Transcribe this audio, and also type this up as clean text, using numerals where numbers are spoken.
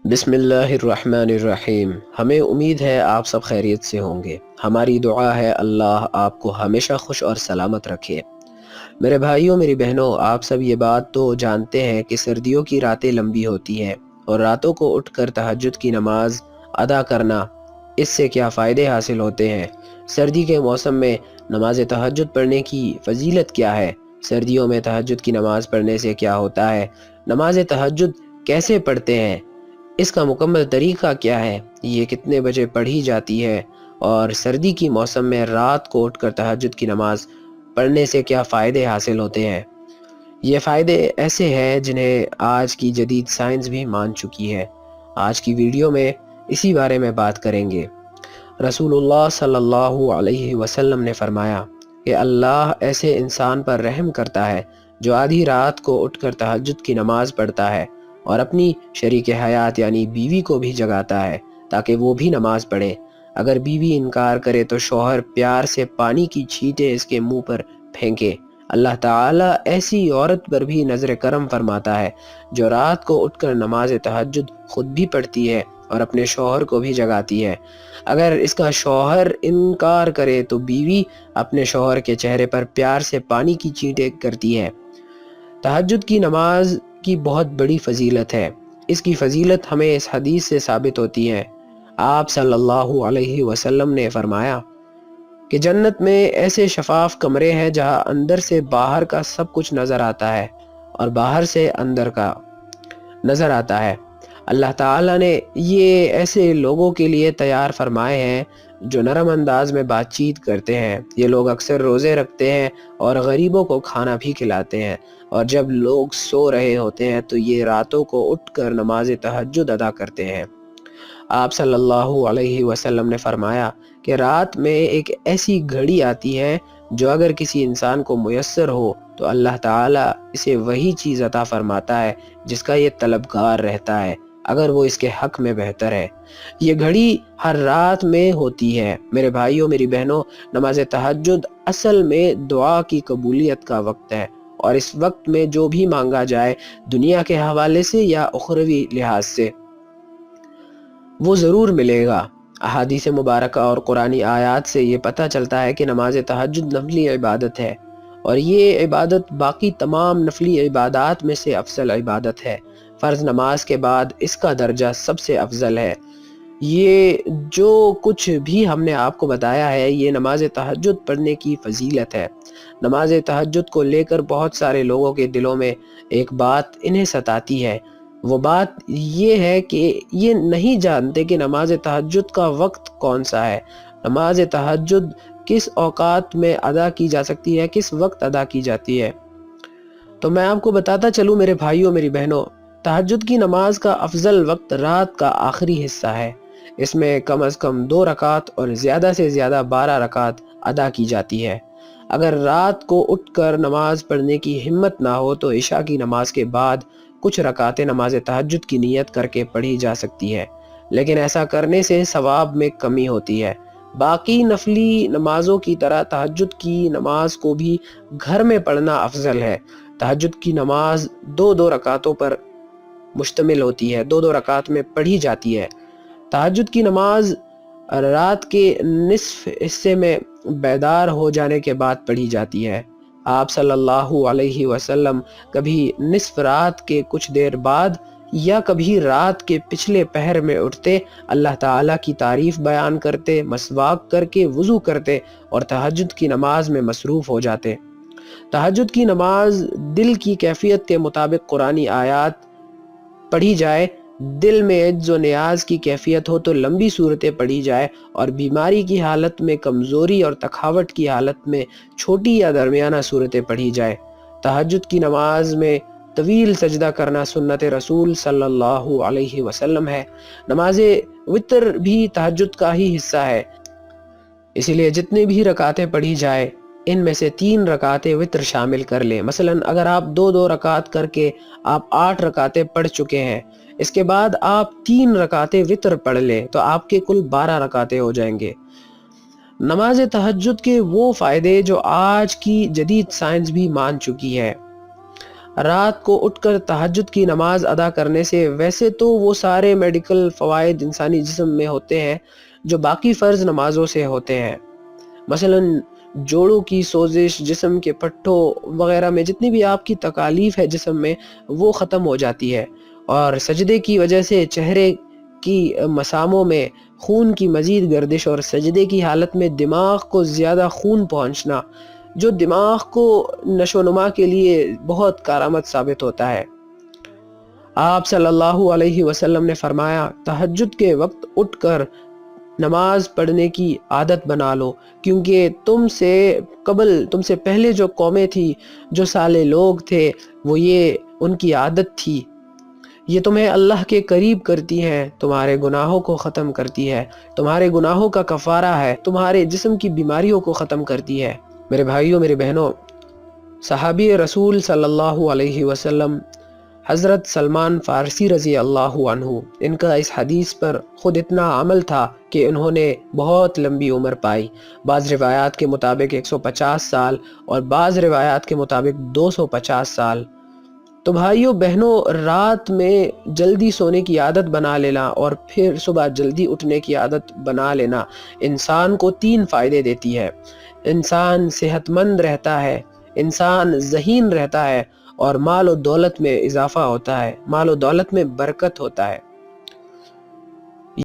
بسم اللہ الرحمن الرحیم۔ ہمیں امید ہے آپ سب خیریت سے ہوں گے۔ ہماری دعا ہے اللہ آپ کو ہمیشہ خوش اور سلامت رکھے۔ میرے بھائیوں، میری بہنوں، آپ سب یہ بات تو جانتے ہیں کہ سردیوں کی راتیں لمبی ہوتی ہیں اور راتوں کو اٹھ کر تہجد کی نماز ادا کرنا، اس سے کیا فائدے حاصل ہوتے ہیں؟ سردی کے موسم میں نماز تہجد پڑھنے کی فضیلت کیا ہے؟ سردیوں میں تہجد کی نماز پڑھنے سے کیا ہوتا ہے؟ نماز تہجد کیسے پڑھتے ہیں؟ اس کا مکمل طریقہ کیا ہے؟ یہ کتنے بجے پڑھی جاتی ہے؟ اور سردی کی موسم میں رات کو اٹھ کر تہجد کی نماز پڑھنے سے کیا فائدے حاصل ہوتے ہیں؟ یہ فائدے ایسے ہیں جنہیں آج کی جدید سائنس بھی مان چکی ہے۔ آج کی ویڈیو میں اسی بارے میں بات کریں گے۔ رسول اللہ صلی اللہ علیہ وسلم نے فرمایا کہ اللہ ایسے انسان پر رحم کرتا ہے جو آدھی رات کو اٹھ کر تہجد کی نماز پڑھتا ہے اور اپنی شریک حیات یعنی بیوی کو بھی جگاتا ہے تاکہ وہ بھی نماز پڑھے۔ اگر بیوی انکار کرے تو شوہر پیار سے پانی کی چھینٹیں اس کے منہ پر پھینکے۔ اللہ تعالیٰ ایسی عورت پر بھی نظر کرم فرماتا ہے جو رات کو اٹھ کر نماز تہجد خود بھی پڑھتی ہے اور اپنے شوہر کو بھی جگاتی ہے۔ اگر اس کا شوہر انکار کرے تو بیوی اپنے شوہر کے چہرے پر پیار سے پانی کی چھینٹیں کرتی ہے۔ تہجد کی نماز کی بہت بڑی فضیلت ہے۔ اس کی فضیلت ہمیں اس حدیث سے ثابت ہوتی ہے۔ آپ صلی اللہ علیہ وسلم نے فرمایا کہ جنت میں ایسے شفاف کمرے ہیں جہاں اندر سے باہر کا سب کچھ نظر آتا ہے اور باہر سے اندر کا نظر آتا ہے۔ اللہ تعالیٰ نے یہ ایسے لوگوں کے لیے تیار فرمائے ہیں جو نرم انداز میں بات چیت کرتے ہیں۔ یہ لوگ اکثر روزے رکھتے ہیں اور غریبوں کو کھانا بھی کھلاتے ہیں، اور جب لوگ سو رہے ہوتے ہیں تو یہ راتوں کو اٹھ کر نماز تہجد ادا کرتے ہیں۔ آپ صلی اللہ علیہ وسلم نے فرمایا کہ رات میں ایک ایسی گھڑی آتی ہے جو اگر کسی انسان کو میسر ہو تو اللہ تعالیٰ اسے وہی چیز عطا فرماتا ہے جس کا یہ طلبگار رہتا ہے، اگر وہ اس کے حق میں بہتر ہے۔ یہ گھڑی ہر رات میں ہوتی ہے۔ میرے بھائیوں، میری بہنوں، نماز تہجد اصل میں دعا کی قبولیت کا وقت ہے، اور اس وقت میں جو بھی مانگا جائے دنیا کے حوالے سے یا اخروی لحاظ سے وہ ضرور ملے گا۔ احادیث مبارکہ اور قرآنی آیات سے یہ پتہ چلتا ہے کہ نماز تہجد نفلی عبادت ہے، اور یہ عبادت باقی تمام نفلی عبادات میں سے افضل عبادت ہے۔ فرض نماز کے بعد اس کا درجہ سب سے افضل ہے۔ یہ جو کچھ بھی ہم نے آپ کو بتایا ہے یہ نماز تہجد پڑھنے کی فضیلت ہے۔ نماز تہجد کو لے کر بہت سارے لوگوں کے دلوں میں ایک بات انہیں ستاتی ہے۔ وہ بات یہ ہے کہ یہ نہیں جانتے کہ نماز تہجد کا وقت کون سا ہے، نماز تہجد کس اوقات میں ادا کی جا سکتی ہے، کس وقت ادا کی جاتی ہے۔ تو میں آپ کو بتاتا چلوں میرے بھائیوں، میری بہنوں، تہجد کی نماز کا افضل وقت رات کا آخری حصہ ہے۔ اس میں کم از کم 2 رکعت اور زیادہ سے زیادہ 12 رکعت ادا کی جاتی ہے۔ اگر رات کو اٹھ کر نماز پڑھنے کی ہمت نہ ہو تو عشاء کی نماز کے بعد کچھ رکعتیں نماز تہجد کی نیت کر کے پڑھی جا سکتی ہے، لیکن ایسا کرنے سے ثواب میں کمی ہوتی ہے۔ باقی نفلی نمازوں کی طرح تہجد کی نماز کو بھی گھر میں پڑھنا افضل ہے۔ تہجد کی نماز 2 رکعتوں پر مشتمل ہوتی ہے، 2 رکعت میں پڑھی جاتی ہے۔ تہجد کی نماز رات کے نصف حصے میں بیدار ہو جانے کے بعد پڑھی جاتی ہے۔ آپ صلی اللہ علیہ وسلم کبھی نصف رات کے کچھ دیر بعد یا کبھی رات کے پچھلے پہر میں اٹھتے، اللہ تعالیٰ کی تعریف بیان کرتے، مسواک کر کے وضو کرتے اور تہجد کی نماز میں مصروف ہو جاتے۔ تہجد کی نماز دل کی کیفیت کے مطابق قرآنی آیات پڑھی جائے۔ دل میں عجز و نیاز کی کیفیت ہو تو لمبی صورتیں پڑھی جائے، اور بیماری کی حالت میں، کمزوری اور تکھاوٹ کی حالت میں چھوٹی یا درمیانہ صورتیں پڑھی جائے۔ تہجد کی نماز میں طویل سجدہ کرنا سنت رسول صلی اللہ علیہ وسلم ہے۔ نماز وتر بھی تہجد کا ہی حصہ ہے، اسی لیے جتنی بھی رکعتیں پڑھی جائے ان میں سے 3 رکعتیں وتر شامل کر لیں۔ مثلا اگر آپ 2 رکعت کر کے آپ 8 رکعتیں پڑھ چکے ہیں، اس کے بعد آپ 3 رکعتیں وتر پڑھ لیں تو آپ کے کل 12 رکعتیں ہو جائیں گے۔ نماز تہجد کے وہ فائدے جو آج کی جدید سائنس بھی مان چکی ہے۔ رات کو اٹھ کر تہجد کی نماز ادا کرنے سے ویسے تو وہ سارے میڈیکل فوائد انسانی جسم میں ہوتے ہیں جو باقی فرض نمازوں سے ہوتے ہیں، مثلا جوڑوں کی سوزش، جسم کے پٹھوں وغیرہ میں جتنی بھی آپ کی تکالیف ہے جسم میں وہ ختم ہو جاتی ہے، اور سجدے کی وجہ سے چہرے کی مساموں میں خون کی مزید گردش اور سجدے کی حالت میں دماغ کو زیادہ خون پہنچنا جو دماغ کو نشو و نما کے لیے بہت کارآمد ثابت ہوتا ہے۔ آپ صلی اللہ علیہ وسلم نے فرمایا، تہجد کے وقت اٹھ کر نماز پڑھنے کی عادت بنا لو، کیونکہ تم سے پہلے جو قومیں تھی، جو سالے لوگ تھے، وہ یہ ان کی عادت تھی، یہ تمہیں اللہ کے قریب کرتی ہیں، تمہارے گناہوں کو ختم کرتی ہے، تمہارے گناہوں کا کفارہ ہے، تمہارے جسم کی بیماریوں کو ختم کرتی ہے۔ میرے بھائیوں، میرے بہنوں، صحابی رسول صلی اللہ علیہ وسلم حضرت سلمان فارسی رضی اللہ عنہ، ان کا اس حدیث پر خود اتنا عمل تھا کہ انہوں نے بہت لمبی عمر پائی، بعض روایات کے مطابق 150 سال اور بعض روایات کے مطابق 250 سال۔ تو بھائیوں بہنوں، رات میں جلدی سونے کی عادت بنا لینا اور پھر صبح جلدی اٹھنے کی عادت بنا لینا انسان کو 3 فائدے دیتی ہے۔ انسان صحت مند رہتا ہے، انسان ذہین رہتا ہے، اور مال و دولت میں اضافہ ہوتا ہے، مال و دولت میں برکت ہوتا ہے۔